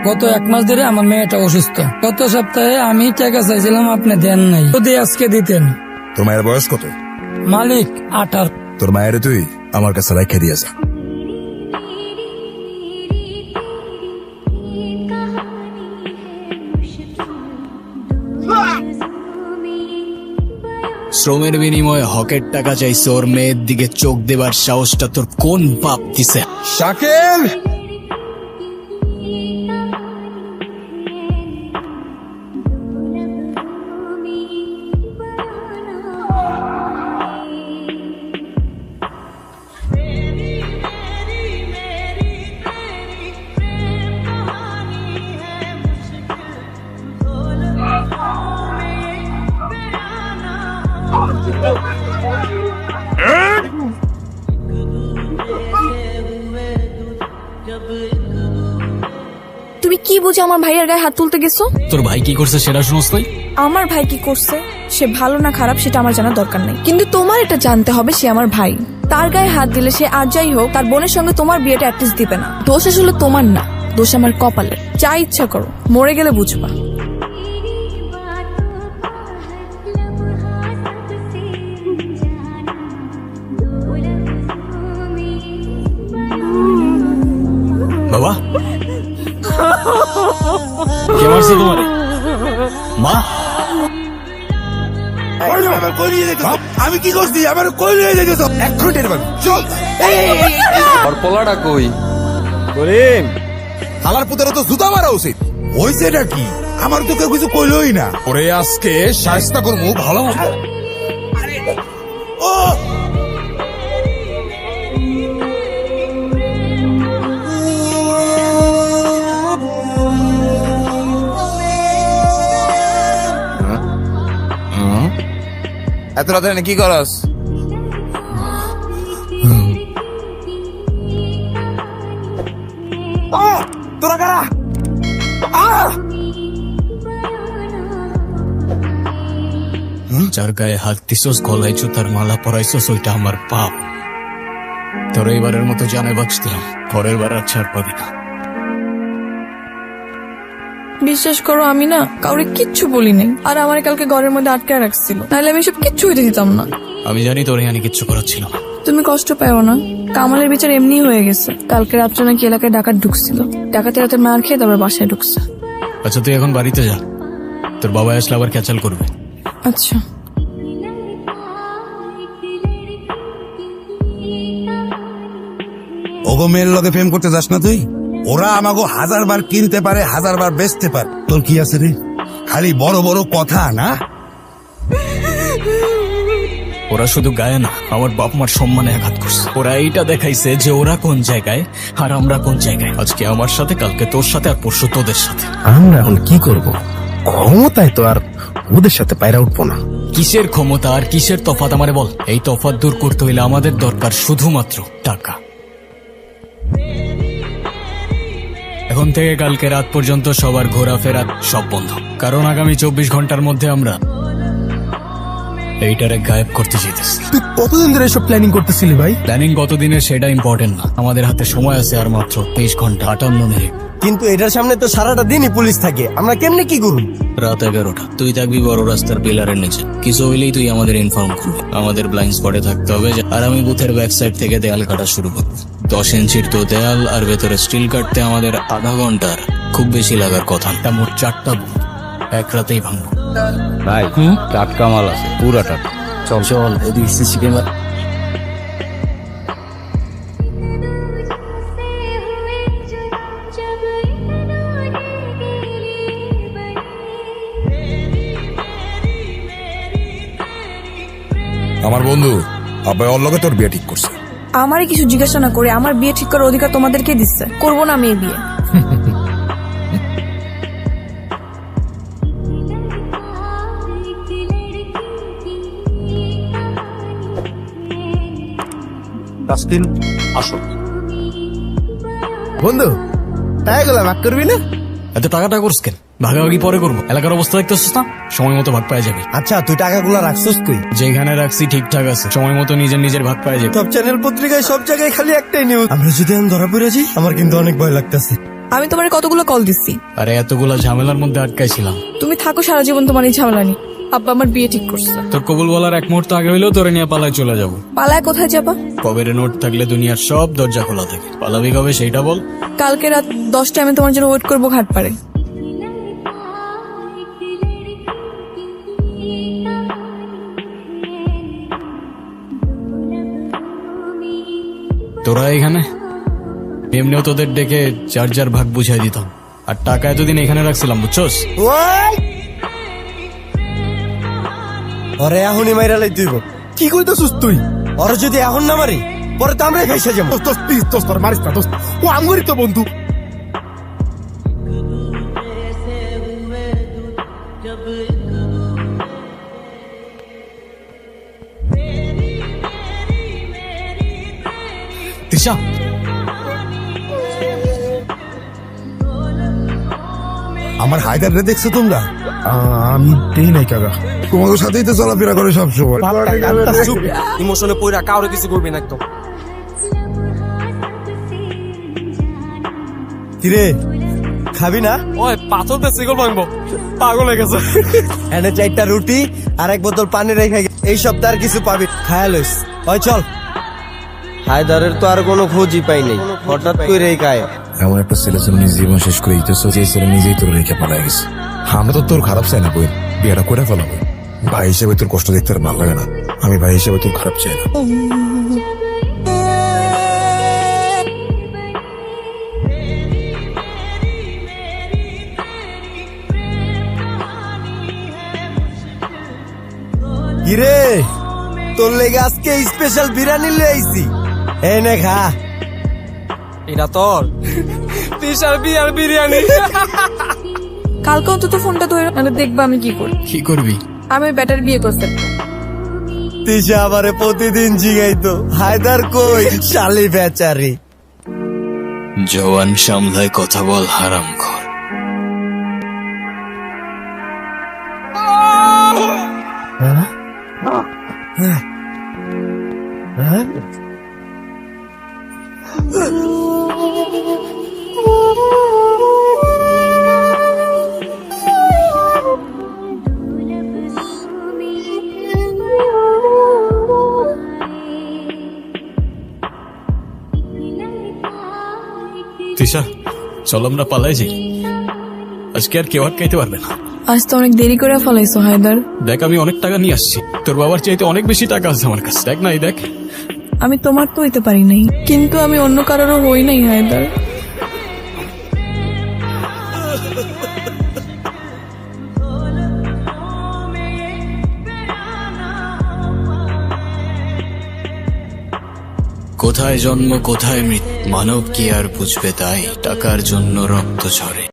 গত 1 মাস ধরে আমার মেয়েটা অসুস্থ। গত সপ্তাহে আমি টাকা চাইছিলাম, আপনি দেন নাই। যদি আজকে দিতেন। তোর মায়ের বয়স কত? মালিক 18। তোর মায়ের তুই আমার কাছে রাখা দিয়েছে। শ্রমের বিনিময়ে হকের টাকা চাইছে, ওর মেয়ের দিকে চোখ দেবার সাহসটা তোর কোন বাপ দিছে? শাকিল, তুমি কি বুঝে আমার ভাইয়ের গায়ে হাত তুলতে গেছো? তোর ভাই কি করছে সেটা শুনোস তুই? আমার ভাই কি করছে, সে ভালো না খারাপ সেটা আমার জানার দরকার নেই, কিন্তু তোমার এটা জানতে হবে সে আমার ভাই। তার গায়ে হাত দিলে সে আর যাই হোক তার বোনের সঙ্গে তোমার বিয়েটা অ্যাটলিস্ট দিবে না। দোষ আসলে তোমার না, দোষ আমার কপালের। যা ইচ্ছা করো, মরে গেলে বুঝবা। বাবা কে মারছে তোমারে? মা আমি কি করছি? আমার কই নিয়ে যেতেছ? এক ঘন্টার বাকি চল। আর পোলাটা কই? করিম, হালার পুতের তো জুতা মারা উচিত। হয়েছে এটা কি? আমার তো কেউ কিছু কইলই না। ওরে আজকে শায়েস্তা করবো ভালো মতো। ও এত রাতে কি করস? তোরা কারা? যার গায়ে হাত দিছস, গলায় জুতার মালা পরাইছস, ওইটা আমার পাপ। তোর এবারের মতো জানে বাক্স দিলাম, পরের বার আর ছাড় পাবি না। বিশ্বাস করো আমি না কাউরে কিচ্ছু বলি নাই, আর আমার কালকে ঘরের মধ্যে আটকে রাখছিল, নাহলে আমি সব কিচ্ছু হইতে দিতাম না। আমি জানি তোর এখানে কিচ্ছু করার ছিল না। তুমি কষ্ট পাও না, কামালের বিচার এমনি হয়ে গেছে। কালকে রাত্রে নাকি এলাকায় ডাকাত ঢুকছিল, ডাকাতের রাতে মার খেয়ে তারপর বাসায় ঢুকছে। আচ্ছা তুই এখন বাড়িতে যা, তোর বাবা আসলে আবার ক্যাচাল করবে। আচ্ছা ওগো মেয়ের লগে প্রেম করতে যাস না তুই। ওরা আমাকে 1000 বার কিনতে পারে, 1000 বার বেচতে পারে। তোর কি আছে রে? খালি বড় বড় কথা না। ওরা শুধু গায়ে না, আমার বাপ মার সম্মানে আঘাত করছে। ওরা এইটা দেখাইছে যে ওরা কোন জায়গায় আর আমরা কোন জায়গায়। আজকে আমার সাথে, কালকে তোর সাথে, আর পরশু তোদের সাথে। আমরা এখন কি করব? ক্ষমতায় তো আর ওদের সাথে পায়রা উঠবো না। কিসের ক্ষমতা আর কিসের তফাৎ আমারে বল। এই তফাৎ দূর করতে হইলে আমাদের দরকার শুধুমাত্র টাকা। এখন থেকে কালকে রাত পর্যন্ত সবার ঘোরাফেরা সব বন্ধ, কারণ আগামী 24 ঘন্টার মধ্যে আমরা এইটারে গায়েব করতে চাইতেছি। তুই কতদিন ধরে এসব প্ল্যানিং করতেছিলি ভাই? প্ল্যানিং কতদিনের সেটা ইম্পর্টেন্ট না, আমাদের হাতে সময় আছে আর মাত্র 23 ঘন্টা 58 মিনিট। কিন্তু এটার সামনে তো সারাটা দিনই পুলিশ থাকে, আমরা কেমনে কি করব? রাত 11টা, তুই থাকবি বড় রাস্তার পিলারের নিচে। কিছু হইলেই তুই আমাদের ইনফর্ম করবি। আমাদের ব্লাইন্ড স্পটে থাকতে হবে, আর আমি বুথের ব্যাক সাইড থেকে দেয়াল কাটা শুরু করবো। 10 ইঞ্চির তো দেয়াল, আর ভেতরে স্টিল কাটতে আমাদের আধা ঘন্টার খুব বেশি লাগার কথা। মোট 4টা বুথ এক রাতেই ভাঙবো। ভাই টাটকা মাল আছে, পুরা টাটকা। চল চল, এদিকে সিসি ক্যামেরা। আমার বন্ধু আব্বাই ওর লগে তোর বিয়ে ঠিক করছে। আমারই কিছু জিজ্ঞাসা না করে আমার বিয়ে ঠিক করার অধিকার তোমাদেরকে দিচ্ছে। করবো না আমি এই বিয়ে। তাসকিন আসো। বন্ধু তাই গেলাম, ভাগ করবি না? এত টাকাটা করছ কেন? ভাগাভাগি পরে করবো। এলাকার অবস্থা দেখতেছিস না, সময় মতো ভাগ পাই যাবি। আচ্ছা তুই টাকাগুলো রাখছিস কই? যেখানে রাখছি ঠিকঠাক আছে, সময় মতো নিজের নিজের ভাগ পাই যাবি। সব চ্যানেল পত্রিকায় সব জায়গায় খালি একটাই নিউজ, আমরা যদি আমি ধরা পড়ে যাই আমার কিন্তু অনেক ভয় লাগতেছে। আমি তোমার কতগুলো কল দিচ্ছি। আরে এতগুলা ঝামেলার মধ্যে আটকাইছিলাম। তুমি থাকো সারা জীবন তোমার এই ঝামেলা নিয়ে। আব্বা আমার বিয়ে ঠিক করছে। তোর কবুল বলার এক মুহূর্ত আগে হইলেও তোরে নিয়ে পালায় চলে যাব। পালায় কোথায় যাবা? কবের নোট থাকলে দুনিয়ার সব দরজা খোলা থাকে। পালাবি কবে সেইটা বল। কালকে রাত 10টায় আমি তোমার জন্য ওয়েট করবো ঘাট পাড়ে। তোরা এখানে এমনিও তোদের ডেকে যার যার ভাগ বুঝাই দিতাম, আর টাকা এতদিন এখানে রাখছিলাম বুঝছস। ওরে এখনই মাইরা লাই তুইব। কি কইতেছিস তুই? ওরে যদি এখন না মারি পরে তো আমরাই খাইসা যাবো। দোস্ত প্লিজ দোস্ত তোর মারিস না দোস্ত, ও আমগরি তো বন্ধু। তিশা, আমার হায়দার রে দেখছো তোমরা? আমি দেই নাই কাকা। তোমাদের সাথেই তো চলাফেরা করে সবসময়। ইমোশনে পইরা কাউরে কিছু করবি না একদম। কিরে খাবি না? ওই পাথর দিয়ে সিগল ভাঙবো, পাগল হয়ে গেছে। এনে 4টা রুটি আর 1 বোতল পানি রেখে এই সপ্তাহ আর কিছু পাবি, খায়া লইস। ওই চল। হায়দারের তো আর কোনো খোঁজই পাই নাই, হঠাৎ করে এই গায়ে। এমন একটা ছেলে ছিল নিজের জীবন শেষ করে দিতেছ, যে ছেলে নিজেই তোর রেখে পালায় গেছে। আমরা তো তোর খারাপ চাই না বই, বিয়েটা করে ফেলাবো। ভাই হিসেবে তোর কষ্ট দেখতে আর ভালো লাগে না, আমি ভাই হিসেবে তোর খারাপ চাই না। কিরে তোর লেগে আজকে স্পেশাল বিরিয়ানি লই আইছি, এই নে খা। এটা তোর তিশার বিয়ার বিরিয়ানি। কালকে অন্তত ফোনটা ধরে নাহলে দেখবা আমি কি করি। কি করবি? আমি ব্যাটার বিয়ে করতে। তিশা আমারে প্রতিদিন জিগাইতো হায়দার কই, শালি বেচারি। জওয়ান সামলায় কথা বল হারামখোর। তিশা, চল আমরা পালাই যাই। আজকে আর কেউ আটকাইতে পারবে না। আজ তো অনেক দেরি করে ফেলাইছো হায়দার। দেখ আমি অনেক টাকা নিয়ে আসছি, তোর বাবার চাইতে অনেক বেশি টাকা আছে আমার কাছে। দেখ না, এই দেখ। আমি তোমার তো হইতে পারি নাই, কিন্তু আমি অন্য কারোরও হই নাই হায়দার। কোথায় জন্ম কোথায় মৃত্যু, মানব কি আর বুঝবে তাই, টাকার জন্য রক্ত ঝরে।